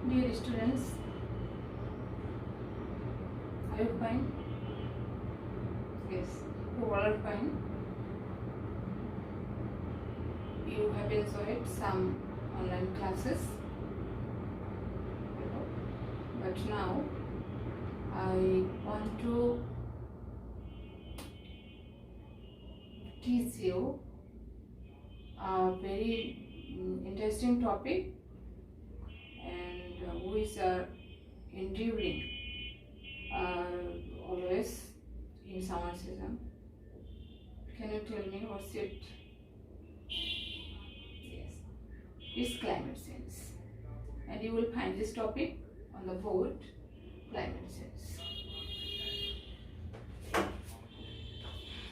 Dear students, are you fine? Yes, you all are fine. You have enjoyed some online classes, but now I want to teach you a very interesting topic and which are enduring always in summer season. Can you tell me what's it? Yes, it's climate change, and you will find this topic on the board, climate change.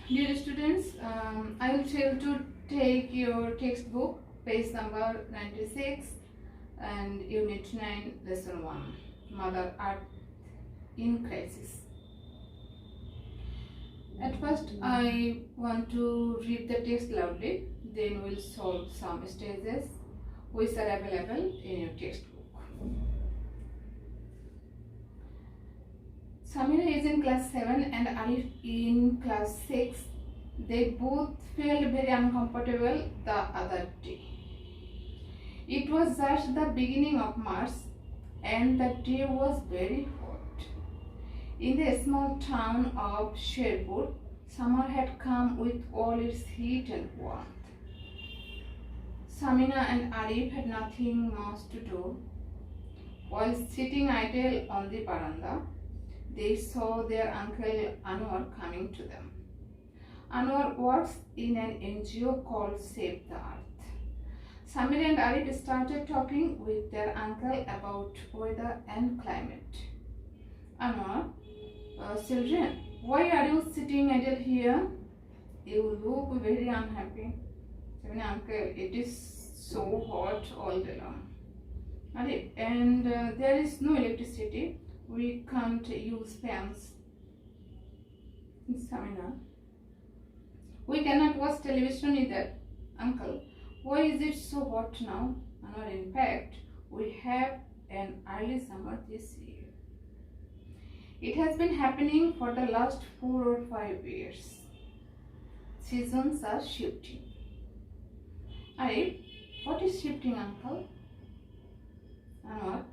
Dear students, I will tell you to take your textbook, page number 96 and unit 9, lesson 1, Mother Earth in Crisis. At first, I want to read the text loudly, then we'll solve some stages which are available in your textbook. Samira is in class 7 and Arif in class 6. They both felt very uncomfortable the other day. It was just the beginning of March and the day was very hot. In the small town of Sherpur, summer had come with all its heat and warmth. Samina and Arif had nothing much to do. While sitting idle on the veranda, they saw their uncle Anwar coming to them. Anwar works in an NGO called Save the Earth. Samir and Arif started talking with their uncle about weather and climate. Anwar, children, why are you sitting idle here? You look very unhappy. Uncle, it is so hot all day long. Arif, and there is no electricity. We can't use fans. Samina, we cannot watch television either. Uncle, why is it so hot now? Anwar, in fact, we have an early summer this year. It has been happening for the last 4 or 5 years. Seasons are shifting. Arif, what is shifting, Uncle? Anwar,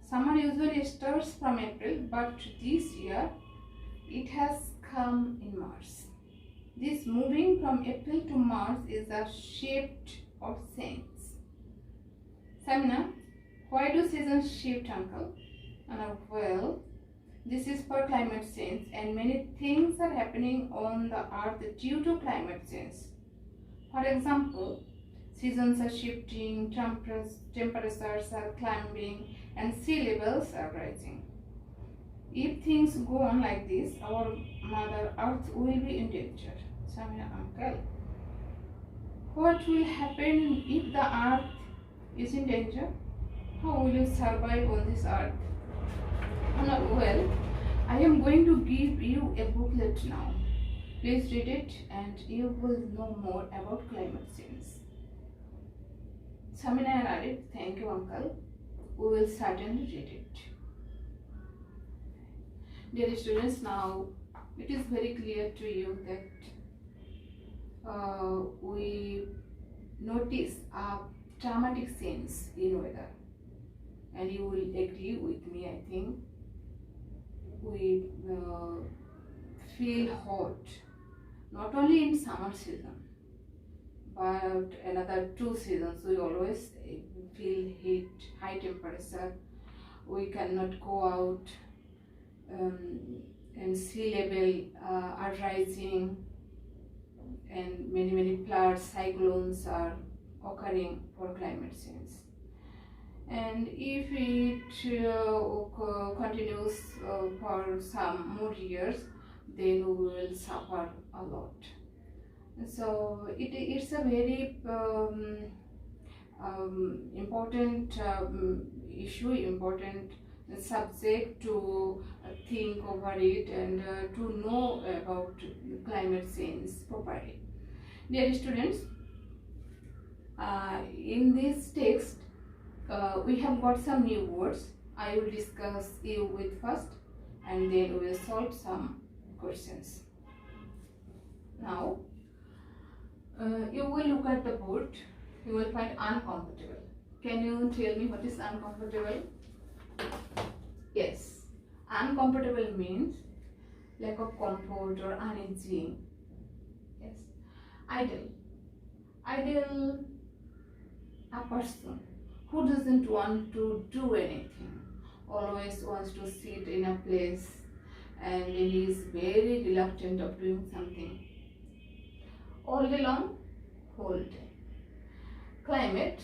summer usually starts from April, but this year it has come in March. This moving from April to March is a shift of sense. Samina, why do seasons shift, Uncle? Well, this is for climate change and many things are happening on the earth due to climate change. For example, seasons are shifting, temperatures are climbing and sea levels are rising. If things go on like this, our Mother Earth will be in danger. Samina, Uncle, what will happen if the earth is in danger? How will you survive on this earth? Well, I am going to give you a booklet now. Please read it and you will know more about climate change. Samina and Arif, thank you, Uncle. We will certainly read it. Dear students, now it is very clear to you that we notice a dramatic change in weather, and you will agree with me, I think. We feel hot not only in summer season but another 2 seasons. We always feel heat, high temperature. We cannot go out, and sea level are rising, and many floods, cyclones are occurring for climate change. And if it continues for some more years, then we will suffer a lot. So it's a very important issue, important subject to think over it and to know about climate change properly. Dear students, in this text we have got some new words. I will discuss you with first, and then we will solve some questions. Now, you will look at the board. You will find uncomfortable. Can you tell me what is uncomfortable? Yes, uncomfortable means lack of comfort or uneasy. Yes, idle. Idle, a person who doesn't want to do anything, always wants to sit in a place, and he is very reluctant of doing something. All day long, whole day. Climate,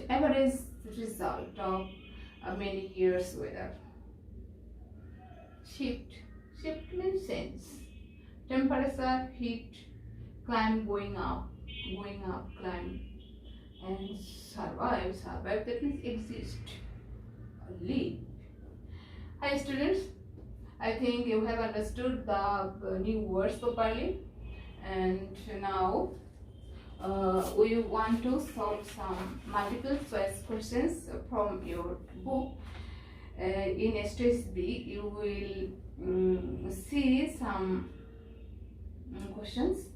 average result of many years weather. Shift means change. Temperature, heat, climb, going up, climb. And survive that means exist, live. Hi students, I think you have understood the new words properly, and now we want to solve some multiple choice questions from your book. In stage B you will see some questions.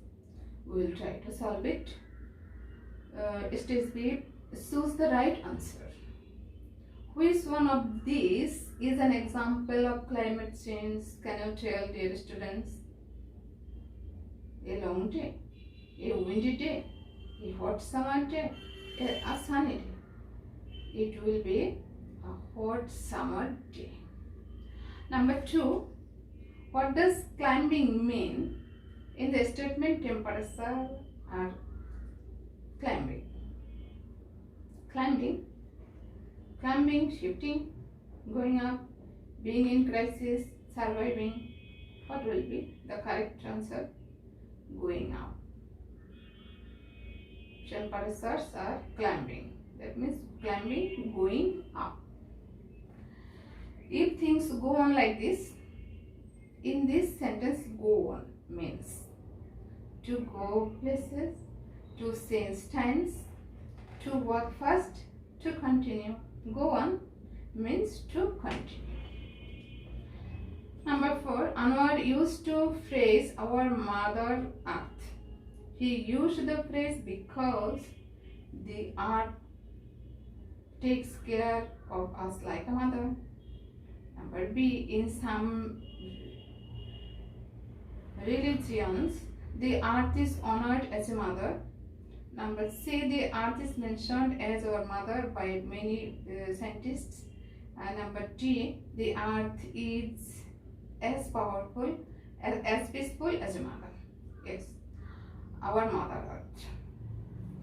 We will try to solve it. Stage B, choose the right answer. Which one of these is an example of climate change? Can you tell, dear students? A long day, a windy day, a hot summer day, a sunny day. It will be a hot summer day. Number 2, what does climbing mean? In the statement, temperature are climbing, shifting, going up, being in crisis, surviving. What will be the correct answer? Going up. Temperatures are climbing. That means climbing, going up. If things go on like this, in this sentence, go on means to go places, to change times, to work fast, to continue. Go on means to continue. Number 4, Anwar used to phrase our Mother Earth. He used the phrase because the earth takes care of us like a mother. Number B, in some religions, the earth is honored as a mother. Number C, the earth is mentioned as our mother by many scientists. And number D, the earth is as powerful, as peaceful as a mother. Yes, our mother earth.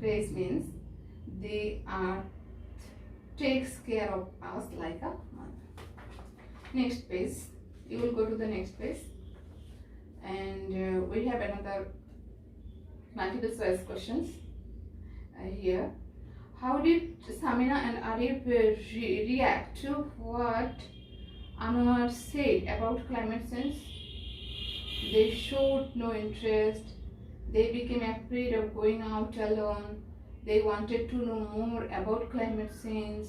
Phrase means the earth takes care of us like a mother. Next page, you will go to the next page, and we have another multiple choice questions. Here, how did Samina and Arif react to what Anwar said about climate change? They showed no interest. They became afraid of going out alone. They wanted to know more about climate change.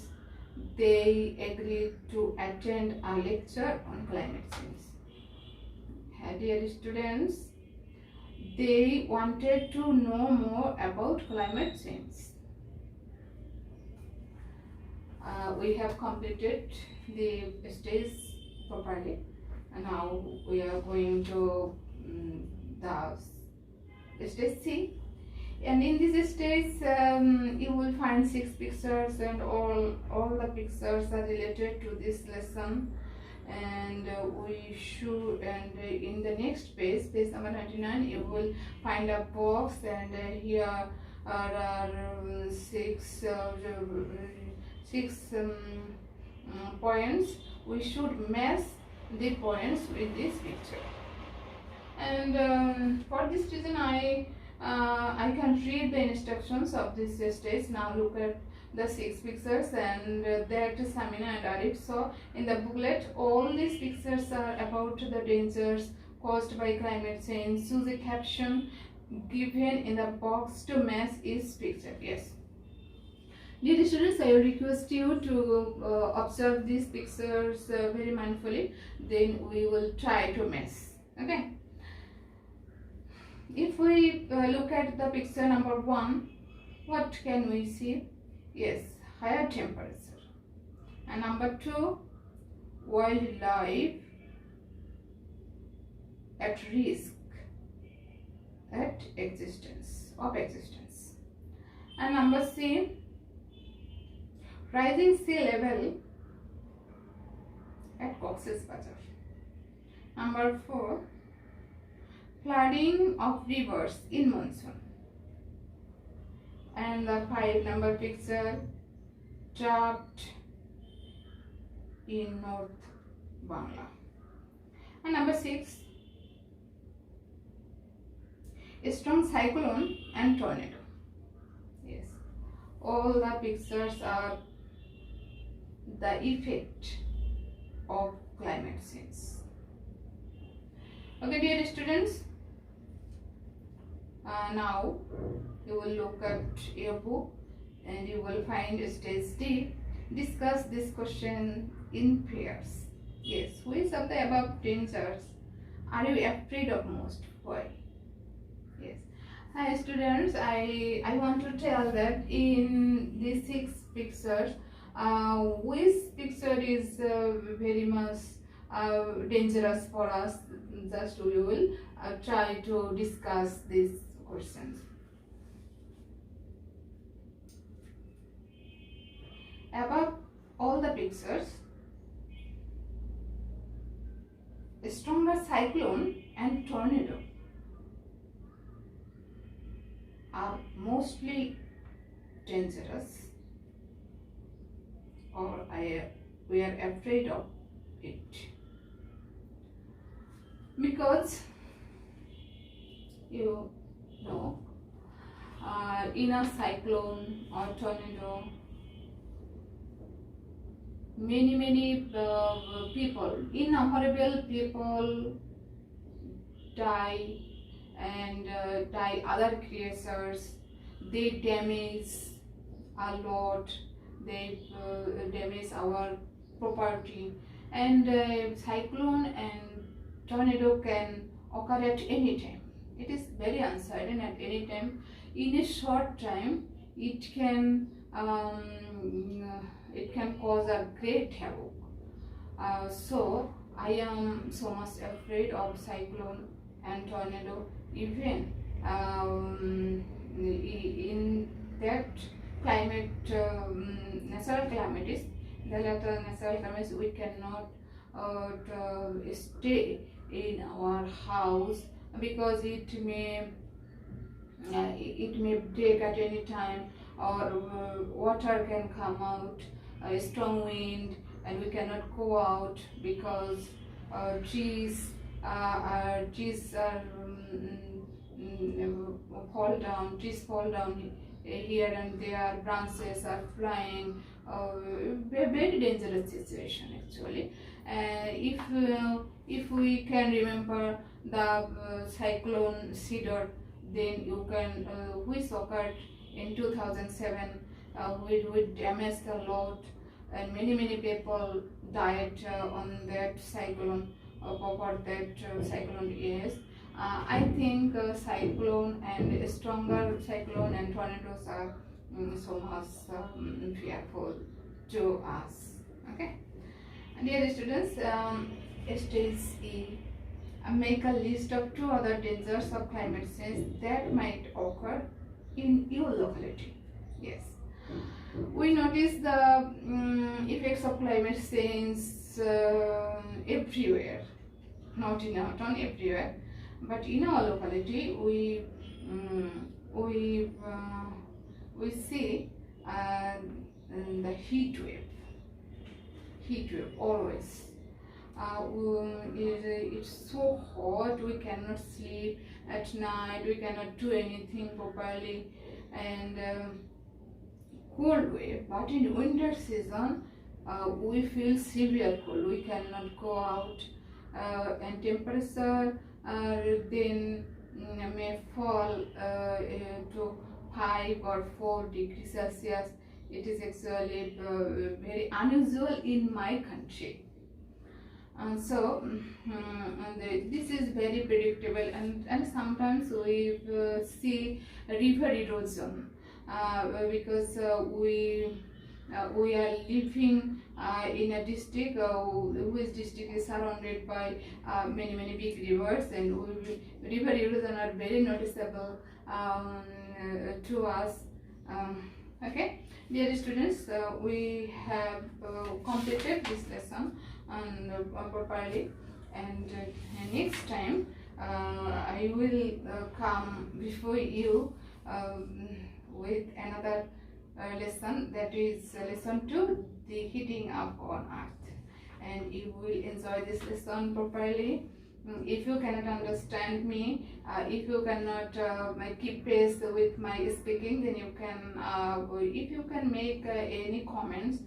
They agreed to attend a lecture on climate change. Dear students, they wanted to know more about climate change. We have completed the stage properly, and now we are going to the stage C. And in this stage, you will find 6 pictures, and all the pictures are related to this lesson. And in the next page number 99, you will find a box, and here are 6 points. We should match the points with this picture. And for this reason, I can read the instructions of this stage. Now look at the 6 pictures, and that Samina and Arif saw in the booklet. All these pictures are about the dangers caused by climate change. Choose a caption given in the box to match each picture. Yes. Dear students, I request you to observe these pictures very mindfully. Then we will try to match. Okay. If we look at the picture number 1, what can we see? Yes, higher temperature. And number 2, wildlife at risk of existence. And number C, rising sea level at Cox's Bazar. Number 4, flooding of rivers in monsoon. And the 5 number picture, drought in North Bangla. And number 6, a strong cyclone and tornado. Yes, all the pictures are the effect of climate change. Okay, dear students, now you will look at your book and you will find stage D. Discuss this question in pairs. Yes, which of the above dangers are you afraid of most? Why? Yes. Hi students, I want to tell that in these 6 pictures, which picture is very much dangerous for us. Just we will try to discuss these questions. Above all the pictures, a stronger cyclone and tornado are mostly dangerous, or we are afraid of it, because you know in a cyclone or tornado many people, innumerable people die, and die other creatures. They damage a lot, they damage our property, and cyclone and tornado can occur at any time. It is very uncertain at any time. In a short time it can cause a great havoc. So I am so much afraid of cyclone and tornado. Even in that climate, natural calamities, the latter natural calamities, we cannot stay in our house, because it may break at any time, or water can come out, a strong wind, and we cannot go out because trees fall down here and there, branches are flying. Very dangerous situation actually. If we can remember the cyclone Cedar, then you can which occurred in 2007, which damaged a lot, and many people died on that cyclone, over that cyclone. Yes, I think cyclone and stronger cyclone and tornadoes are so much fearful to us. Okay, and dear students, stage E, make a list of 2 other dangers of climate change that might occur in your locality. Yes, we notice the effects of climate change everywhere, not in our town, everywhere, but in our locality we see the heat wave always. It's so hot, we cannot sleep at night, we cannot do anything properly, and cold wave. But in winter season we feel severe cold, we cannot go out, and temperature then may fall to 5 or 4 degrees Celsius it is actually very unusual in my country. And so this is very predictable, and sometimes we see river erosion because we are living in a district which district is surrounded by many big rivers, and river erosion are very noticeable to us. Okay, dear students, we have completed this lesson and properly, and next time I will come before you with another lesson, that is lesson 2, the heating up on earth, and you will enjoy this lesson properly. If you cannot understand me, if you cannot keep pace with my speaking, then you can if you can make any comments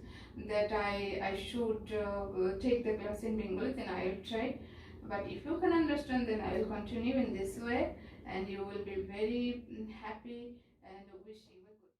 that I should take the class in Bengali, then I will try. But if you can understand, then I will continue in this way, and you will be very happy and wishing